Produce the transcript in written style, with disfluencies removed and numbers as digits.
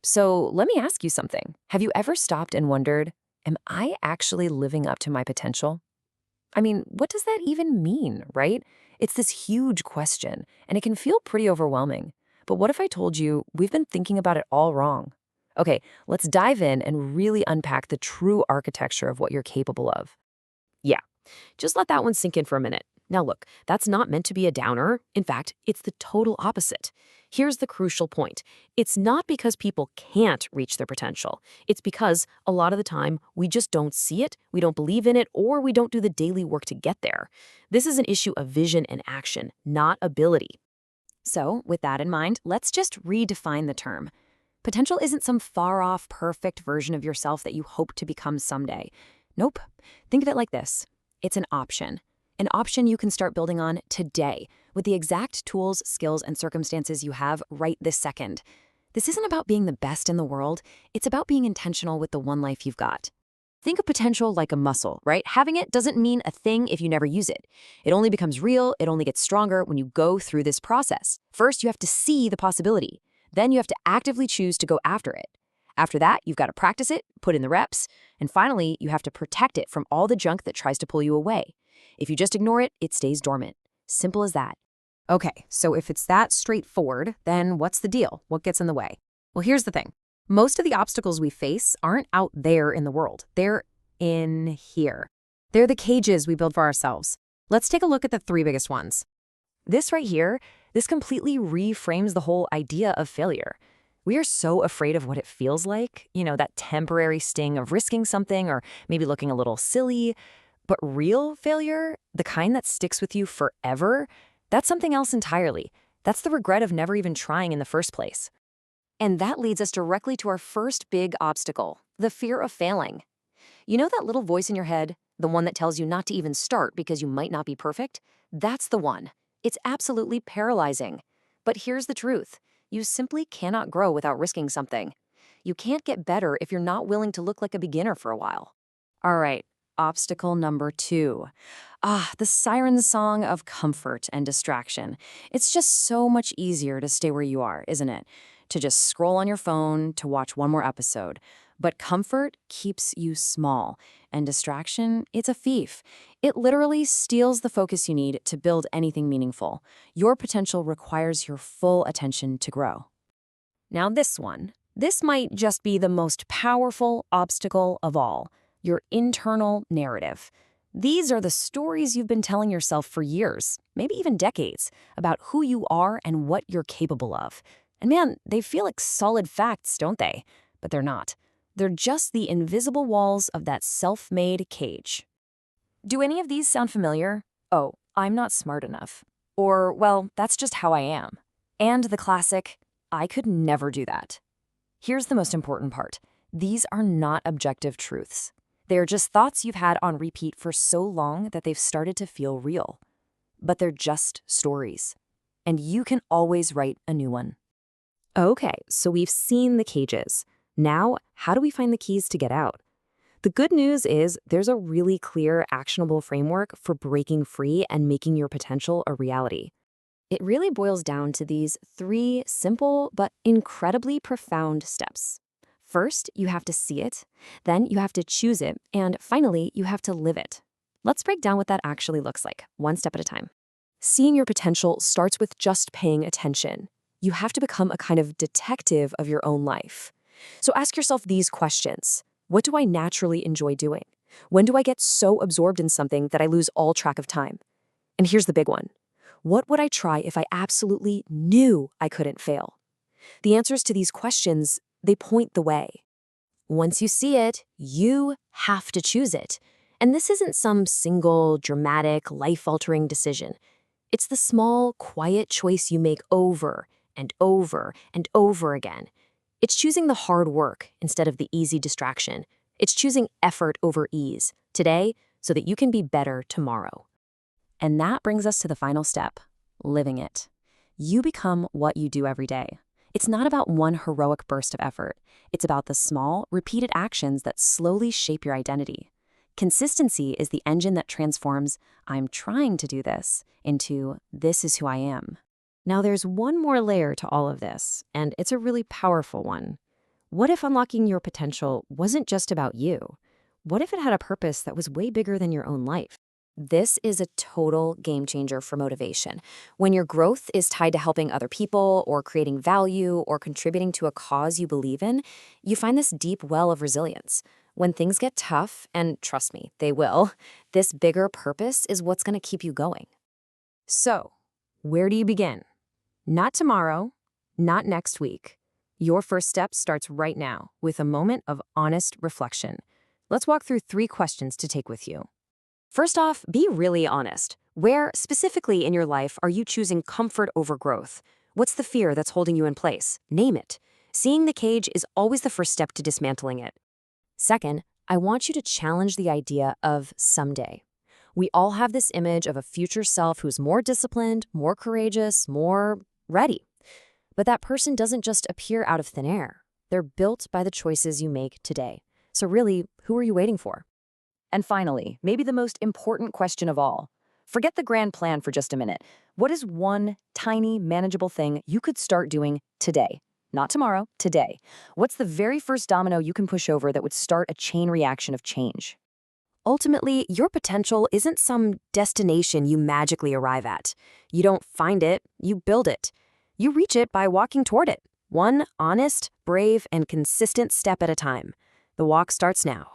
So let me ask you something. Have you ever stopped and wondered, am I actually living up to my potential? I mean, what does that even mean, right? It's this huge question, and it can feel pretty overwhelming. But what if I told you we've been thinking about it all wrong? Okay, let's dive in and really unpack the true architecture of what you're capable of. Yeah, just let that one sink in for a minute. Now, look, that's not meant to be a downer. In fact, it's the total opposite. Here's the crucial point. It's not because people can't reach their potential. It's because a lot of the time we just don't see it, we don't believe in it, or we don't do the daily work to get there. This is an issue of vision and action, not ability. So, with that in mind, let's just redefine the term. Potential isn't some far off, perfect version of yourself that you hope to become someday. Nope. Think of it like this: it's an option. An option you can start building on today with the exact tools, skills, and circumstances you have right this second. This isn't about being the best in the world, it's about being intentional with the one life you've got. Think of potential like a muscle, right? Having it doesn't mean a thing if you never use it. It only becomes real, it only gets stronger when you go through this process. First, you have to see the possibility. Then you have to actively choose to go after it. After that, you've got to practice it, put in the reps, and finally, you have to protect it from all the junk that tries to pull you away. If you just ignore it, it stays dormant. Simple as that. Okay, so if it's that straightforward, then what's the deal? What gets in the way? Well, here's the thing. Most of the obstacles we face aren't out there in the world. They're in here. They're the cages we build for ourselves. Let's take a look at the three biggest ones. This right here, this completely reframes the whole idea of failure. We are so afraid of what it feels like, that temporary sting of risking something or maybe looking a little silly. But real failure, the kind that sticks with you forever, that's something else entirely. That's the regret of never even trying in the first place. And that leads us directly to our first big obstacle, the fear of failing. You know that little voice in your head, the one that tells you not to even start because you might not be perfect? That's the one. It's absolutely paralyzing. But here's the truth. You simply cannot grow without risking something. You can't get better if you're not willing to look like a beginner for a while. All right, obstacle number 2. The siren song of comfort and distraction. It's just so much easier to stay where you are, isn't it? To just scroll on your phone, to watch one more episode. But comfort keeps you small, and distraction, it's a thief. It literally steals the focus you need to build anything meaningful. Your potential requires your full attention to grow. Now this might just be the most powerful obstacle of all, your internal narrative. These are the stories you've been telling yourself for years, maybe even decades, about who you are and what you're capable of. And man, they feel like solid facts, don't they? But they're not. They're just the invisible walls of that self-made cage. Do any of these sound familiar? Oh, I'm not smart enough. Or, well, that's just how I am. And the classic, I could never do that. Here's the most important part. These are not objective truths. They're just thoughts you've had on repeat for so long that they've started to feel real. But they're just stories. And you can always write a new one. Okay, so we've seen the cages. Now, how do we find the keys to get out? The good news is there's a really clear, actionable framework for breaking free and making your potential a reality. It really boils down to these 3 simple but incredibly profound steps. First, you have to see it, then you have to choose it, and finally, you have to live it. Let's break down what that actually looks like, one step at a time. Seeing your potential starts with just paying attention. You have to become a kind of detective of your own life. So ask yourself these questions. What do I naturally enjoy doing? When do I get so absorbed in something that I lose all track of time? And here's the big one. What would I try if I absolutely knew I couldn't fail? The answers to these questions, they point the way. Once you see it, you have to choose it. And this isn't some single, dramatic, life-altering decision. It's the small, quiet choice you make over and over and over again. It's choosing the hard work instead of the easy distraction. It's choosing effort over ease today so that you can be better tomorrow. And that brings us to the final step, living it. You become what you do every day. It's not about one heroic burst of effort. It's about the small, repeated actions that slowly shape your identity. Consistency is the engine that transforms "I'm trying to do this" into "this is who I am." Now there's one more layer to all of this, and it's a really powerful one. What if unlocking your potential wasn't just about you? What if it had a purpose that was way bigger than your own life? This is a total game changer for motivation. When your growth is tied to helping other people or creating value or contributing to a cause you believe in, you find this deep well of resilience. When things get tough, and trust me, they will, this bigger purpose is what's going to keep you going. So, where do you begin? Not tomorrow, not next week. Your first step starts right now with a moment of honest reflection. Let's walk through 3 questions to take with you. First off, be really honest. Where, specifically in your life, are you choosing comfort over growth? What's the fear that's holding you in place? Name it. Seeing the cage is always the first step to dismantling it. Second, I want you to challenge the idea of someday. We all have this image of a future self who's more disciplined, more courageous, more ready. But that person doesn't just appear out of thin air. They're built by the choices you make today. So really, who are you waiting for? And finally, maybe the most important question of all. Forget the grand plan for just a minute. What is one tiny, manageable thing you could start doing today? Not tomorrow, today. What's the very first domino you can push over that would start a chain reaction of change? Ultimately, your potential isn't some destination you magically arrive at. You don't find it, you build it. You reach it by walking toward it, one honest, brave, and consistent step at a time. The walk starts now.